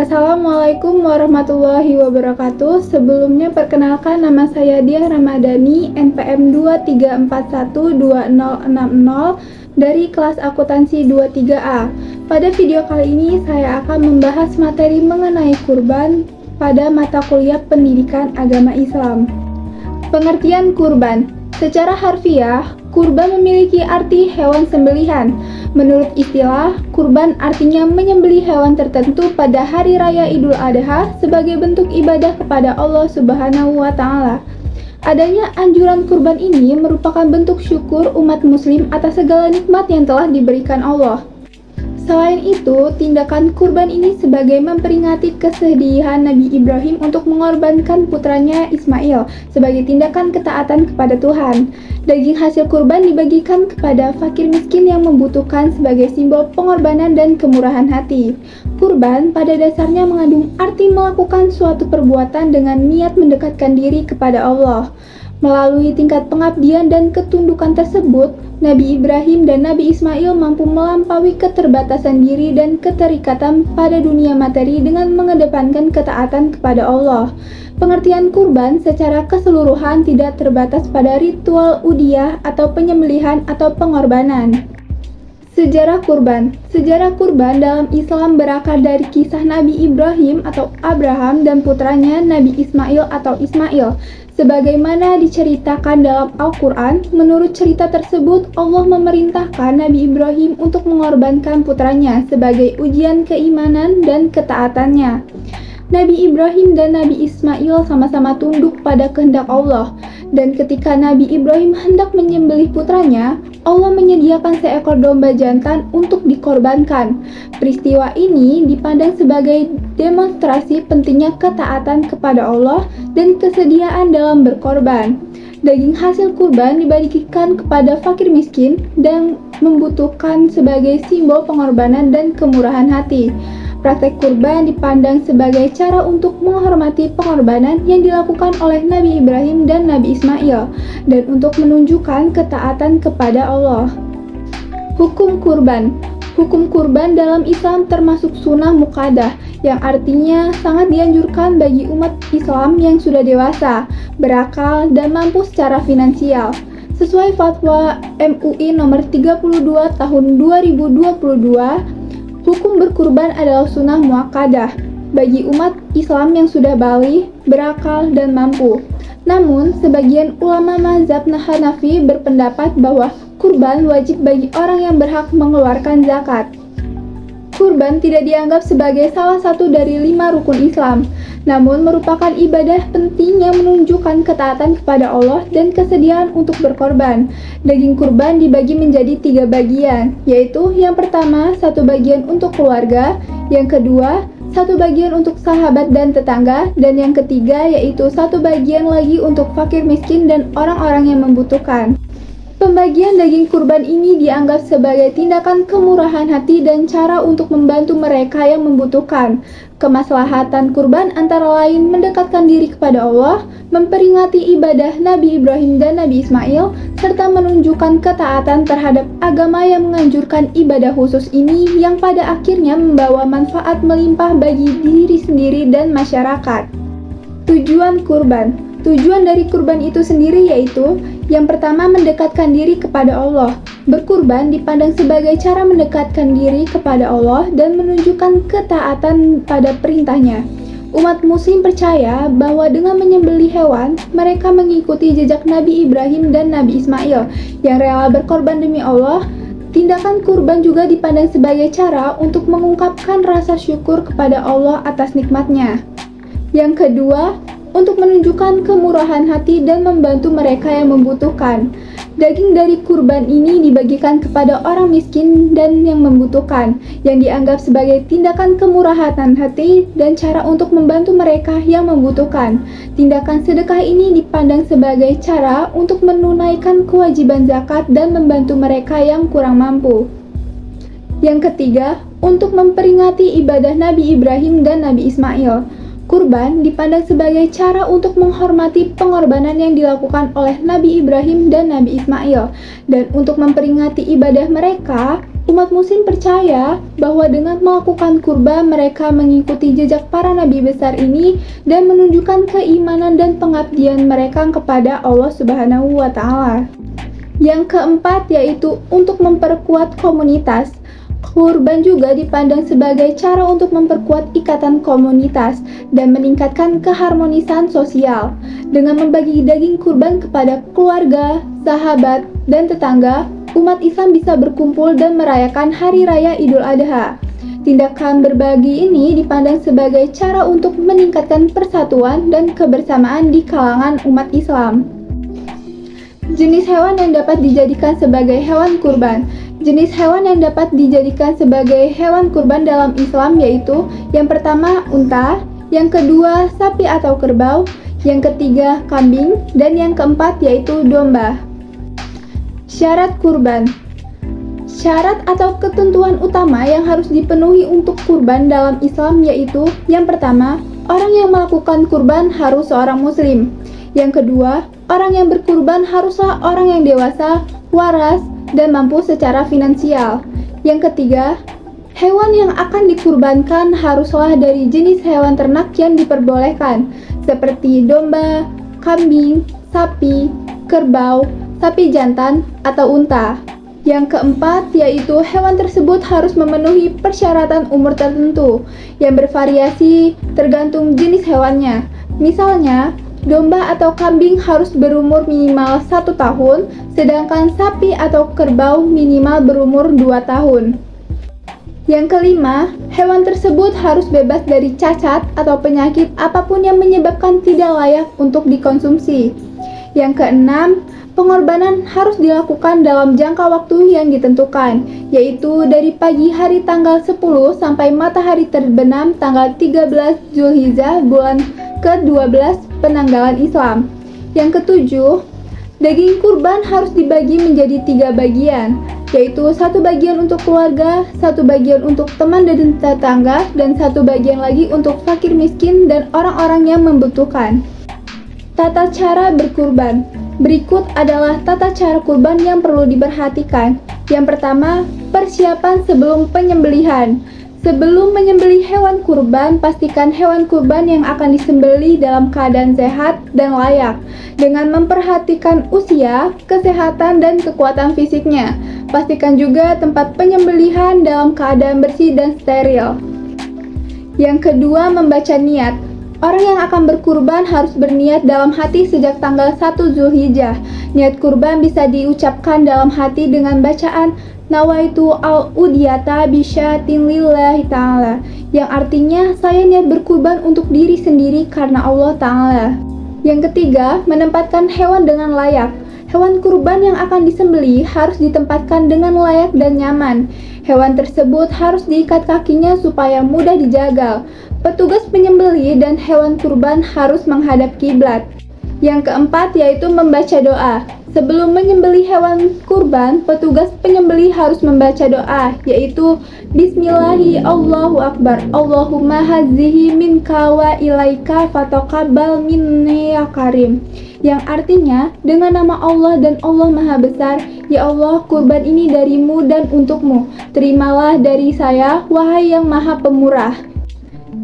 Assalamualaikum warahmatullahi wabarakatuh. Sebelumnya perkenalkan, nama saya Diah Ramadhani, NPM 23412060 dari kelas akuntansi 23A. Pada video kali ini saya akan membahas materi mengenai kurban pada mata kuliah Pendidikan Agama Islam. Pengertian kurban. Secara harfiah, kurban memiliki arti hewan sembelihan. Menurut istilah, kurban artinya menyembelih hewan tertentu pada hari raya Idul Adha sebagai bentuk ibadah kepada Allah Subhanahu wa Ta'ala. Adanya anjuran kurban ini merupakan bentuk syukur umat Muslim atas segala nikmat yang telah diberikan Allah. Selain itu, tindakan kurban ini sebagai memperingati kesedihan Nabi Ibrahim untuk mengorbankan putranya Ismail sebagai tindakan ketaatan kepada Tuhan. Daging hasil kurban dibagikan kepada fakir miskin yang membutuhkan sebagai simbol pengorbanan dan kemurahan hati. Kurban pada dasarnya mengandung arti melakukan suatu perbuatan dengan niat mendekatkan diri kepada Allah. Melalui tingkat pengabdian dan ketundukan tersebut, Nabi Ibrahim dan Nabi Ismail mampu melampaui keterbatasan diri dan keterikatan pada dunia materi dengan mengedepankan ketaatan kepada Allah. Pengertian kurban secara keseluruhan tidak terbatas pada ritual udhiyah atau penyembelihan atau pengorbanan. Sejarah kurban. Sejarah kurban dalam Islam berakar dari kisah Nabi Ibrahim atau Abraham dan putranya Nabi Ismail atau Ismail. Sebagaimana diceritakan dalam Al-Quran, menurut cerita tersebut Allah memerintahkan Nabi Ibrahim untuk mengorbankan putranya sebagai ujian keimanan dan ketaatannya. Nabi Ibrahim dan Nabi Ismail sama-sama tunduk pada kehendak Allah, dan ketika Nabi Ibrahim hendak menyembelih putranya, Allah menyediakan seekor domba jantan untuk dikorbankan. Peristiwa ini dipandang sebagai demonstrasi pentingnya ketaatan kepada Allah dan kesediaan dalam berkorban. Daging hasil kurban dibagikan kepada fakir miskin dan membutuhkan sebagai simbol pengorbanan dan kemurahan hati. Praktek kurban dipandang sebagai cara untuk menghormati pengorbanan yang dilakukan oleh Nabi Ibrahim dan Nabi Ismail, dan untuk menunjukkan ketaatan kepada Allah. Hukum kurban. Hukum kurban dalam Islam termasuk sunnah muqaddah, yang artinya sangat dianjurkan bagi umat Islam yang sudah dewasa, berakal, dan mampu secara finansial. Sesuai fatwa MUI nomor 32 tahun 2022, hukum berkurban adalah sunnah muakkadah bagi umat Islam yang sudah baligh, berakal, dan mampu. Namun, sebagian ulama mazhab Hanafi berpendapat bahwa kurban wajib bagi orang yang berhak mengeluarkan zakat. Kurban tidak dianggap sebagai salah satu dari 5 rukun Islam, namun merupakan ibadah penting yang menunjukkan ketaatan kepada Allah dan kesediaan untuk berkorban. Daging kurban dibagi menjadi 3 bagian, yaitu yang pertama 1 bagian untuk keluarga, yang kedua 1 bagian untuk sahabat dan tetangga, dan yang ketiga yaitu 1 bagian lagi untuk fakir miskin dan orang-orang yang membutuhkan. Pembagian daging kurban ini dianggap sebagai tindakan kemurahan hati dan cara untuk membantu mereka yang membutuhkan. Kemaslahatan kurban antara lain mendekatkan diri kepada Allah, memperingati ibadah Nabi Ibrahim dan Nabi Ismail, serta menunjukkan ketaatan terhadap agama yang menganjurkan ibadah khusus ini yang pada akhirnya membawa manfaat melimpah bagi diri sendiri dan masyarakat. Tujuan kurban. Tujuan dari kurban itu sendiri yaitu yang pertama mendekatkan diri kepada Allah. Berkurban dipandang sebagai cara mendekatkan diri kepada Allah dan menunjukkan ketaatan pada perintahnya. Umat muslim percaya bahwa dengan menyembelih hewan, mereka mengikuti jejak Nabi Ibrahim dan Nabi Ismail yang rela berkorban demi Allah. Tindakan kurban juga dipandang sebagai cara untuk mengungkapkan rasa syukur kepada Allah atas nikmatnya. Yang kedua, untuk menunjukkan kemurahan hati dan membantu mereka yang membutuhkan. Daging dari kurban ini dibagikan kepada orang miskin dan yang membutuhkan, yang dianggap sebagai tindakan kemurahan hati dan cara untuk membantu mereka yang membutuhkan. Tindakan sedekah ini dipandang sebagai cara untuk menunaikan kewajiban zakat dan membantu mereka yang kurang mampu. Yang ketiga, untuk memperingati ibadah Nabi Ibrahim dan Nabi Ismail. Kurban dipandang sebagai cara untuk menghormati pengorbanan yang dilakukan oleh Nabi Ibrahim dan Nabi Ismail, dan untuk memperingati ibadah mereka, Umat muslim percaya bahwa dengan melakukan kurban mereka mengikuti jejak para nabi besar ini dan menunjukkan keimanan dan pengabdian mereka kepada Allah Subhanahu wa Ta'ala. Yang keempat yaitu untuk memperkuat komunitas. Kurban juga dipandang sebagai cara untuk memperkuat ikatan komunitas dan meningkatkan keharmonisan sosial. Dengan membagi daging kurban kepada keluarga, sahabat, dan tetangga, umat Islam bisa berkumpul dan merayakan Hari Raya Idul Adha. Tindakan berbagi ini dipandang sebagai cara untuk meningkatkan persatuan dan kebersamaan di kalangan umat Islam. Jenis hewan yang dapat dijadikan sebagai hewan kurban. Jenis hewan yang dapat dijadikan sebagai hewan kurban dalam Islam yaitu yang pertama unta, yang kedua sapi atau kerbau, yang ketiga kambing, dan yang keempat yaitu domba. Syarat kurban. Syarat atau ketentuan utama yang harus dipenuhi untuk kurban dalam Islam yaitu yang pertama, orang yang melakukan kurban harus seorang muslim. Yang kedua, orang yang berkurban haruslah orang yang dewasa, waras, dan mampu secara finansial. Yang ketiga, hewan yang akan dikurbankan haruslah dari jenis hewan ternak yang diperbolehkan, seperti domba, kambing, sapi, kerbau, sapi jantan, atau unta. Yang keempat, yaitu hewan tersebut harus memenuhi persyaratan umur tertentu yang bervariasi tergantung jenis hewannya. Misalnya, domba atau kambing harus berumur minimal 1 tahun, sedangkan sapi atau kerbau minimal berumur 2 tahun. Yang kelima, hewan tersebut harus bebas dari cacat atau penyakit apapun yang menyebabkan tidak layak untuk dikonsumsi. Yang keenam, pengorbanan harus dilakukan dalam jangka waktu yang ditentukan, yaitu dari pagi hari tanggal 10 sampai matahari terbenam tanggal 13 Zulhijjah bulan ke-12 penanggalan Islam. Yang ketujuh, daging kurban harus dibagi menjadi 3 bagian, yaitu 1 bagian untuk keluarga, 1 bagian untuk teman dan tetangga, dan 1 bagian lagi untuk fakir miskin dan orang-orang yang membutuhkan. Tata cara berkurban. Berikut adalah tata cara kurban yang perlu diperhatikan. Yang pertama, persiapan sebelum penyembelihan. Sebelum menyembelih hewan kurban, pastikan hewan kurban yang akan disembelih dalam keadaan sehat dan layak, dengan memperhatikan usia, kesehatan, dan kekuatan fisiknya. Pastikan juga tempat penyembelihan dalam keadaan bersih dan steril. Yang kedua, membaca niat. Orang yang akan berkurban harus berniat dalam hati sejak tanggal 1 Zulhijjah. Niat kurban bisa diucapkan dalam hati dengan bacaan Nawaitu al-udiyata bisyatin lillahi ta'ala, yang artinya saya niat berkurban untuk diri sendiri karena Allah Ta'ala. Yang ketiga, menempatkan hewan dengan layak. Hewan kurban yang akan disembelih harus ditempatkan dengan layak dan nyaman. Hewan tersebut harus diikat kakinya supaya mudah dijagal. Petugas penyembelih dan hewan kurban harus menghadap kiblat. Yang keempat yaitu membaca doa. Sebelum menyembelih hewan kurban, petugas penyembelih harus membaca doa, yaitu Bismillahi Allahu Akbar, Allahumma hazihi minka wa ilaika fataqabbal minni ya karim. Yang artinya, dengan nama Allah dan Allah Maha Besar, ya Allah, kurban ini darimu dan untukmu. Terimalah dari saya, wahai yang Maha Pemurah.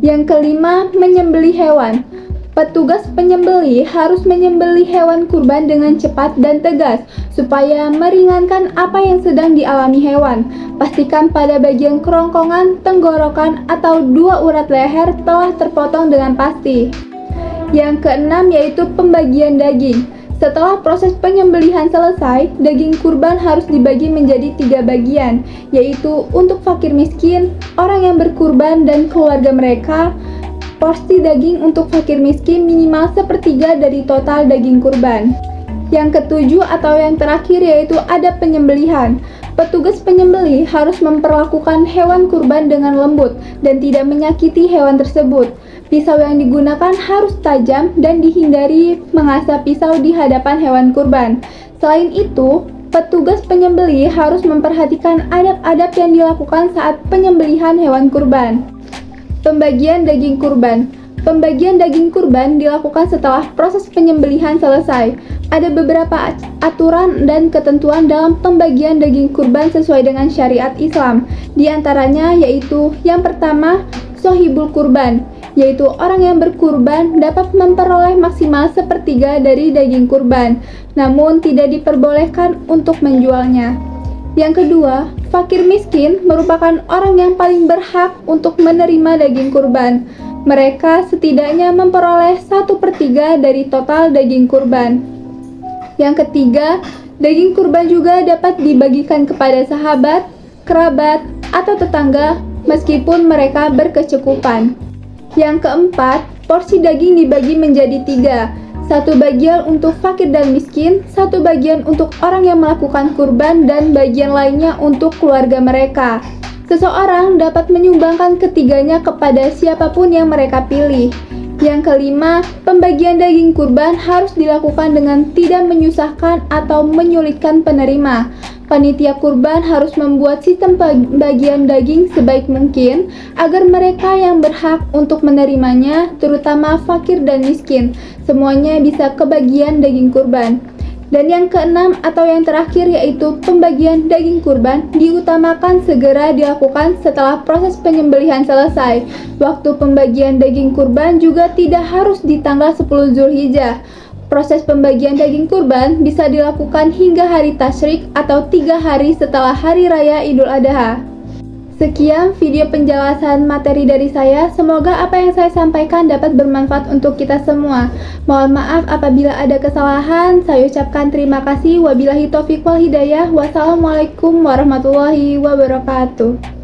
Yang kelima, menyembelih hewan. Petugas penyembelih harus menyembelih hewan kurban dengan cepat dan tegas, supaya meringankan apa yang sedang dialami hewan. Pastikan pada bagian kerongkongan, tenggorokan, atau 2 urat leher telah terpotong dengan pasti. Yang keenam yaitu pembagian daging. Setelah proses penyembelihan selesai, daging kurban harus dibagi menjadi 3 bagian, yaitu untuk fakir miskin, orang yang berkurban, dan keluarga mereka. Porsi daging untuk fakir miskin minimal 1/3 dari total daging kurban. Yang ketujuh atau yang terakhir yaitu adab penyembelihan. Petugas penyembelih harus memperlakukan hewan kurban dengan lembut dan tidak menyakiti hewan tersebut. Pisau yang digunakan harus tajam dan dihindari mengasah pisau di hadapan hewan kurban. Selain itu, petugas penyembelih harus memperhatikan adab-adab yang dilakukan saat penyembelihan hewan kurban. Pembagian daging kurban. Pembagian daging kurban dilakukan setelah proses penyembelihan selesai. Ada beberapa aturan dan ketentuan dalam pembagian daging kurban sesuai dengan syariat Islam. Di antaranya yaitu yang pertama, sohibul kurban, yaitu orang yang berkurban dapat memperoleh maksimal sepertiga dari daging kurban, namun tidak diperbolehkan untuk menjualnya. Yang kedua, fakir miskin merupakan orang yang paling berhak untuk menerima daging kurban. Mereka setidaknya memperoleh 1/3 dari total daging kurban. Yang ketiga, daging kurban juga dapat dibagikan kepada sahabat, kerabat, atau tetangga meskipun mereka berkecukupan. Yang keempat, porsi daging dibagi menjadi 3. 1 bagian untuk fakir dan miskin, 1 bagian untuk orang yang melakukan kurban, dan bagian lainnya untuk keluarga mereka. Seseorang dapat menyumbangkan ketiganya kepada siapapun yang mereka pilih. Yang kelima, pembagian daging kurban harus dilakukan dengan tidak menyusahkan atau menyulitkan penerima. Panitia kurban harus membuat sistem pembagian daging sebaik mungkin agar mereka yang berhak untuk menerimanya, terutama fakir dan miskin, semuanya bisa kebagian daging kurban. Dan yang keenam atau yang terakhir yaitu pembagian daging kurban diutamakan segera dilakukan setelah proses penyembelihan selesai. Waktu pembagian daging kurban juga tidak harus di tanggal 10 Zulhijjah. Proses pembagian daging kurban bisa dilakukan hingga hari tasyrik atau 3 hari setelah Hari Raya Idul Adha. Sekian video penjelasan materi dari saya. Semoga apa yang saya sampaikan dapat bermanfaat untuk kita semua. Mohon maaf apabila ada kesalahan. Saya ucapkan terima kasih. Wabillahi taufiq wal hidayah. Wassalamualaikum warahmatullahi wabarakatuh.